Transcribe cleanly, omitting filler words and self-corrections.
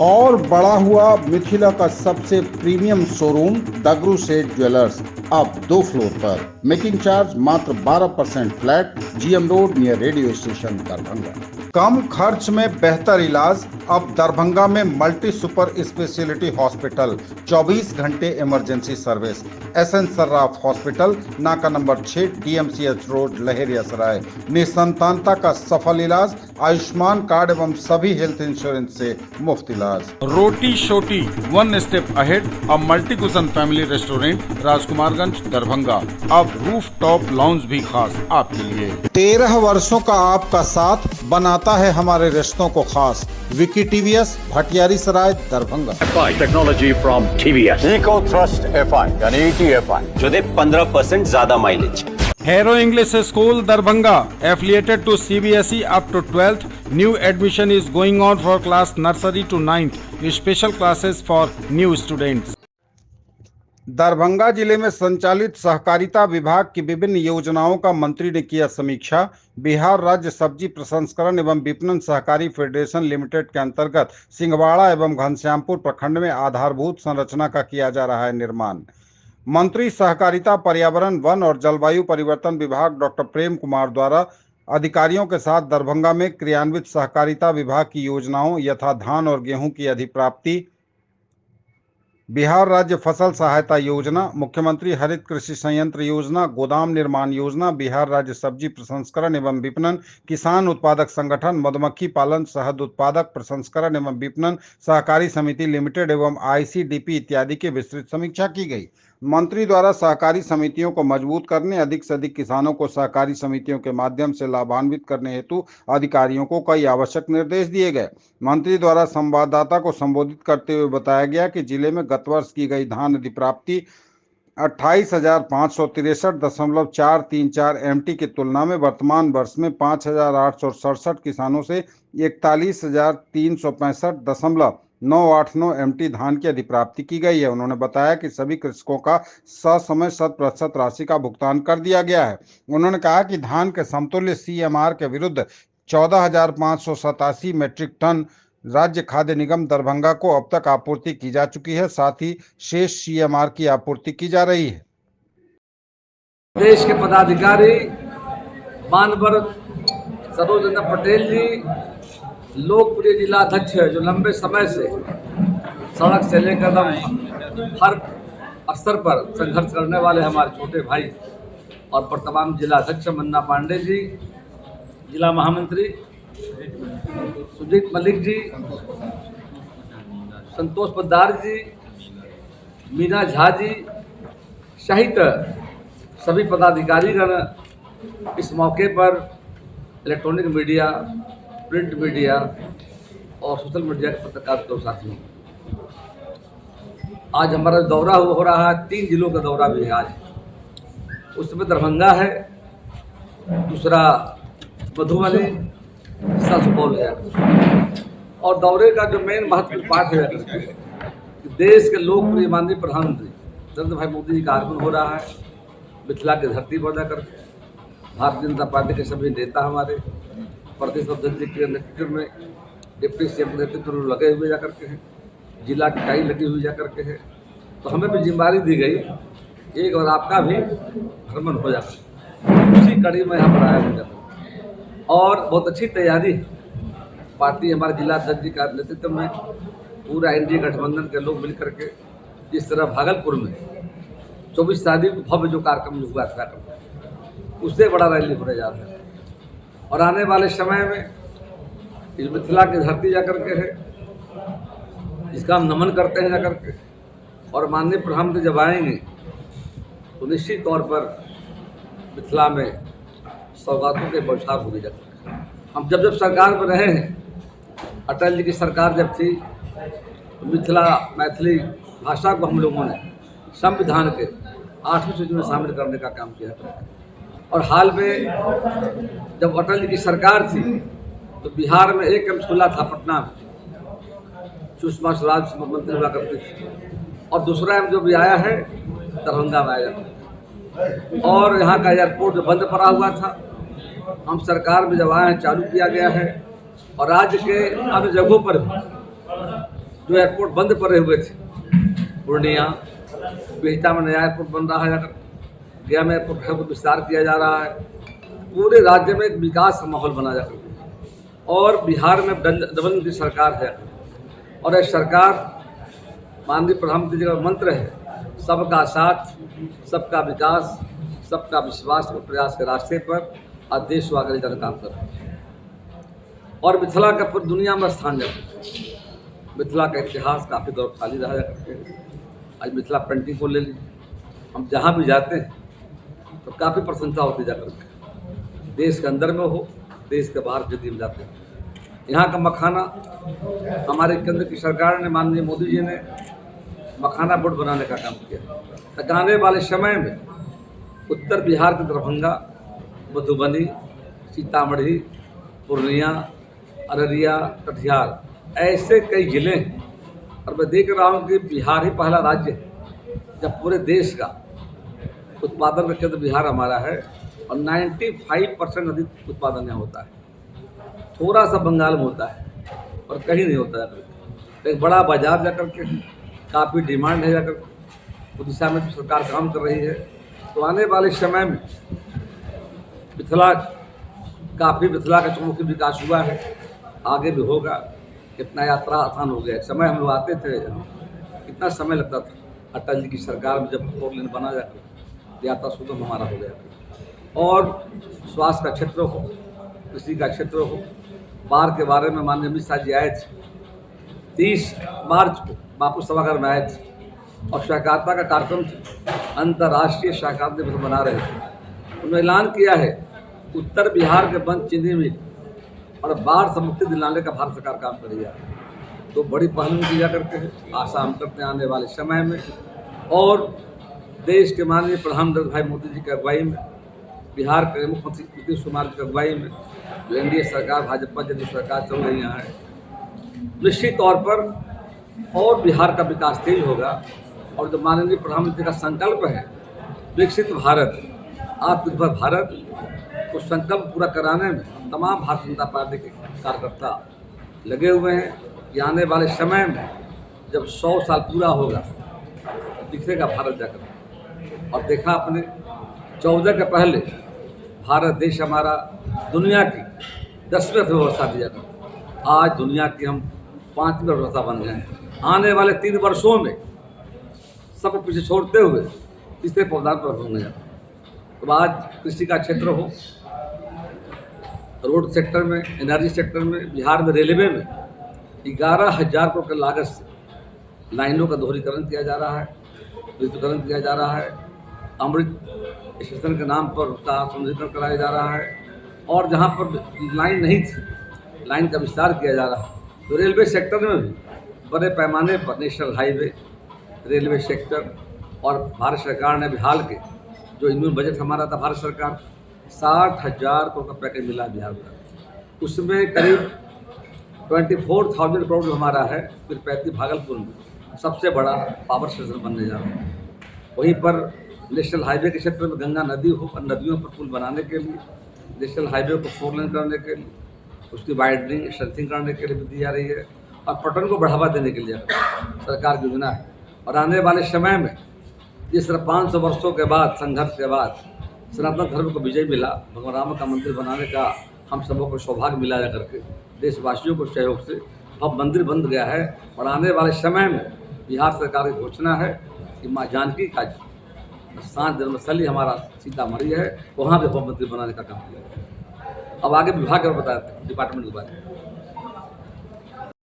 और बड़ा हुआ मिथिला का सबसे प्रीमियम शोरूम दगरू सेठ ज्वेलर्स, अब 2 फ्लोर पर। मेकिंग चार्ज मात्र 12% flat, GM road near radio station Darbhanga. कम खर्च में बेहतर इलाज, अब दरभंगा में मल्टी सुपर स्पेशलिटी हॉस्पिटल, 24 घंटे emergency service. SN Sarraf hospital, नाका नंबर 6, डीएमसीएच रोड, लहेरियासराय। निसंतानता का सफल इलाज, आयुष्मान कार्ड एवं सभी हेल्थ इंश्योरेंस से मुफ्त इलाज। रोटी शोटी, 1 step ahead, a multi cushion family restaurant, Rajkumarganj, Darbhanga. अब रूफ टॉप लॉन्ज भी खास आपके लिए। 13 वर्षों का आपका साथ बनाता है हमारे रिश्तों को खास। Vicky TVS, Bhatiyari Sarai, Darbhanga. FI technology from TVS, eco thrust FI यानी ETFI जो दे 15% ज्यादा mileage. Hero English School, Darbhanga, affiliated to CBSE up to 12th. New admission is going on for class nursery to 9th. Special classes for new students. Darbhanga जिले में संचालित सहकारिता विभाग की विभिन्न योजनाओं का मंत्री ने किया समीक्षा। बिहार राज्य सब्जी प्रसंस्करण एवं विपणन सहकारी फेडरेशन लिमिटेड के अंतर्गत सिंहवाड़ा एवं घनश्यामपुर प्रखंड में आधारभूत संरचना का किया जा रहा है निर्माण। मंत्री सहकारिता, पर्यावरण, वन और जलवायु परिवर्तन विभाग डॉक्टर प्रेम कुमार द्वारा अधिकारियों के साथ दरभंगा में क्रियान्वित सहकारिता विभाग की योजनाओं यथा धान और गेहूं की अधिप्राप्ति, बिहार राज्य फसल सहायता योजना, मुख्यमंत्री हरित कृषि संयंत्र योजना, गोदाम निर्माण योजना, बिहार राज्य सब्जी प्रसंस्करण एवं विपणन, किसान उत्पादक संगठन, मधुमक्खी पालन, शहद उत्पादक प्रसंस्करण एवं विपणन सहकारी समिति लिमिटेड एवं ICDP इत्यादि की विस्तृत समीक्षा की गई। मंत्री द्वारा सहकारी समितियों को मजबूत करने, अधिक से अधिक किसानों को सहकारी समितियों के माध्यम से लाभान्वित करने हेतु अधिकारियों को कई आवश्यक निर्देश दिए गए। मंत्री द्वारा संवाददाता को संबोधित करते हुए बताया गया कि जिले में गत वर्ष की गई धान अधिप्राप्ति 28,563.434 MT की तुलना में वर्तमान वर्ष में 5,867 किसानों से 41,365.989 MT धान की अधिप्राप्ति की गई है। उन्होंने बताया कि सभी कृषकों का ससमय 100% राशि का भुगतान कर दिया गया है। उन्होंने कहा कि धान के समतुल्य CMR के विरुद्ध 14,587 मीट्रिक टन राज्य खाद्य निगम दरभंगा को अब तक आपूर्ति की जा चुकी है, साथ ही शेष CMR की आपूर्ति की जा रही है। देश के पदाधिकारी मानवर सरोज पटेल जी लोकप्रिय जिला अध्यक्ष है, जो लंबे समय से सड़क से लेकर हर स्तर पर संघर्ष करने वाले हमारे छोटे भाई और वर्तमान जिला अध्यक्ष मन्ना पांडे जी, जिला महामंत्री सुजीत मलिक जी, संतोष पद्दार जी, मीना झा जी सहित सभी पदाधिकारीगण इस मौके पर इलेक्ट्रॉनिक मीडिया, प्रिंट मीडिया और सोशल मीडिया के पत्रकारों साथियों, आज हमारा दौरा हो रहा है, 3 जिलों का दौरा भी है आज। उसमें दरभंगा है, दूसरा मधुबनी, तीसरा सुपौल है। और दौरे का जो मेन महत्वपूर्ण पार्ट है कि देश के लोकप्रिय माननीय प्रधानमंत्री नरेंद्र भाई मोदी जी का आगमन हो रहा है मिथिला की धरती पर जाकर। भारतीय जनता पार्टी के सभी नेता हमारे प्रदेश अध्यक्ष जी के नेतृत्व में, डिप्टी सीएम के नेतृत्व में लगे हुए जाकर के हैं, जिला की इकाई लगी हुई जाकर के है। तो हमें भी जिम्मेदारी दी गई एक बार आपका भी भ्रमण हो जाकर, उसी कड़ी में यहाँ पर आया हो जाता और बहुत अच्छी तैयारी पार्टी हमारे जिला अध्यक्ष जी का नेतृत्व में पूरा NDA गठबंधन के लोग मिल करके जिस तरह भागलपुर में 24 तारीख को भव्य जो कार्यक्रम हुआ था, उससे बड़ा रैली होने जा रहा है। और आने वाले समय में इस मिथिला की धरती जाकर के है, इसका हम नमन करते हैं जाकर के। और माननीय प्रधानमंत्री जब आएंगे तो निश्चित तौर पर मिथिला में सौगातों के बौछार होगी जाकर। हम जब सरकार में रहे हैं, अटल जी की सरकार जब थी तो मिथिला मैथिली भाषा को हम लोगों ने संविधान के 8वीं सूची में शामिल करने का काम किया था। और हाल में जब अटल जी की सरकार थी तो बिहार में एक कैंप खुला था पटना में, सुषमा स्वराज मंत्री हुआ करती थी, और दूसरा जो भी आया है दरभंगा में आया। और यहाँ का एयरपोर्ट जो बंद पड़ा हुआ था, हम सरकार में जब आए हैं चालू किया गया है। और राज्य के अन्य जगहों पर भी जो एयरपोर्ट बंद पड़े हुए थे, पूर्णिया, बिहटा में नया एयरपोर्ट बन रहा है, अगर गया में एयरपोर्ट को विस्तार किया जा रहा है, पूरे राज्य में एक विकास का माहौल बना जा रहा है। और बिहार में डबल इंजन की सरकार है, और यह सरकार माननीय प्रधानमंत्री जी का मंत्र है, सबका साथ, सबका विकास, सबका विश्वास और प्रयास के रास्ते पर आज देश को आगे लेकर काम कर रहे हैं। और मिथिला का पूरी दुनिया में स्थान जाता, मिथिला का इतिहास काफ़ी गौरवशाली रहा करते हैं। आज मिथिला पेंटिंग को ले लीजिए, हम जहाँ भी जाते हैं तो काफ़ी प्रशंसा होती जा करके, देश के अंदर में हो, देश के बाहर यदि हम जाते हैं। यहाँ का मखाना, हमारे केंद्र की सरकार ने, माननीय मोदी जी ने मखाना बोर्ड बनाने का काम किया। आने वाले समय में उत्तर बिहार के दरभंगा, मधुबनी, सीतामढ़ी, पूर्णिया, अररिया, कटिहार, ऐसे कई जिले हैं। और मैं देख रहा हूँ कि बिहार ही पहला राज्य है जब पूरे देश का उत्पादन का केंद्र बिहार हमारा है, और 95% अधिक उत्पादन यहाँ होता है। थोड़ा सा बंगाल में होता है और कहीं नहीं होता है। एक बड़ा बाजार जाकर के काफ़ी डिमांड है, जाकर उस दिशा में सरकार काम कर रही है। तो आने वाले समय में मिथिला का चौमुखी विकास हुआ है, आगे भी होगा। कितना यात्रा आसान हो गया। एक समय हम लोग आते थे, कितना समय लगता था। अटल जी की सरकार में जब 4 लेन बना जाता, यात्रा सुगम हमारा हो गया। और स्वास्थ्य का क्षेत्र हो, कृषि का क्षेत्र हो, बाढ़ के बारे में माननीय अमित शाह जी आए थे 30 मार्च को, बापू सभागार में आए थे, और सहकारिता का कार्यक्रम था, अंतर्राष्ट्रीय सहकारिता दिवस बना रहे थे। उन्होंने ऐलान किया है उत्तर बिहार के बंद चीनी मिल और बाढ़ से मुक्ति दिलाने का भारत सरकार काम कर रही है। तो बड़ी पहल की जा करके आशा हम करते हैं आने वाले समय में, और देश के माननीय प्रधानमंत्री भाई मोदी जी की अगुवाई में, बिहार के मुख्यमंत्री नीतीश कुमार की अगुवाई में जो एनडीए सरकार, भाजपा जैसी सरकार चल रही है, निश्चित तौर पर और बिहार का विकास तेज होगा। और जो माननीय प्रधानमंत्री का संकल्प है विकसित भारत, आत्मनिर्भर भारत, उस संकल्प पूरा कराने में तमाम भारतीय जनता पार्टी के कार्यकर्ता लगे हुए हैं कि आने वाले समय में जब 100 साल पूरा होगा दिखेगा भारत जाकर। और देखा आपने 14 के पहले भारत देश हमारा दुनिया की 10वीं अर्थव्यवस्था दिया था, आज दुनिया की हम 5वीं अर्थव्यवस्था बन गए हैं। आने वाले 3 वर्षों में सब पीछे छोड़ते हुए तीसरे पौधान पर होंगे। तो आज कृषि का क्षेत्र हो, रोड सेक्टर में, एनर्जी सेक्टर में, बिहार में रेलवे में 11,000 करोड़ की लागत से लाइनों का दोहरीकरण किया जा रहा है, विद्युतीकरण किया जा रहा है। अमृत स्टेशन के नाम पर उसका सौंदर्यीकरण कराया जा रहा है, और जहाँ पर लाइन नहीं थी, लाइन का विस्तार किया जा रहा है। तो रेलवे सेक्टर में भी बड़े पैमाने पर नेशनल हाईवे, रेलवे सेक्टर, और भारत सरकार ने भी हाल के जो यूनियन बजट हमारा था, भारत सरकार 60,000 करोड़ का पैकेज मिला बिहार में, उसमें करीब 24,000 करोड़ जो हमारा है, फिर 35 भागलपुर में सबसे बड़ा पावर स्टेशन बनने जा रहा है। वहीं पर नेशनल हाईवे के क्षेत्र में गंगा नदी हो, और नदियों पर पुल बनाने के लिए, नेशनल हाईवे को 4 लेन करने के लिए, उसकी वाइडनिंग स्ट्रेंथिंग करने के लिए भी दी जा रही है, और पर्यटन को बढ़ावा देने के लिए सरकार की योजना है। और आने वाले समय में जिस तरह 500 वर्षों के बाद, संघर्ष के बाद सनातन धर्म को विजय मिला, भगवान राम का मंदिर बनाने का हम सबों को सौभाग्य मिला जा करके, देशवासियों को सहयोग से अब मंदिर बन गया है। और आने वाले समय में बिहार सरकार की घोषणा है कि माँ जानकी का स्थान जन्मस्थली हमारा सीतामढ़ी है, वहाँ भी भव्य मंदिर बनाने का काम किया है। अब आगे विभाग में बताते हैं डिपार्टमेंट के बारे में।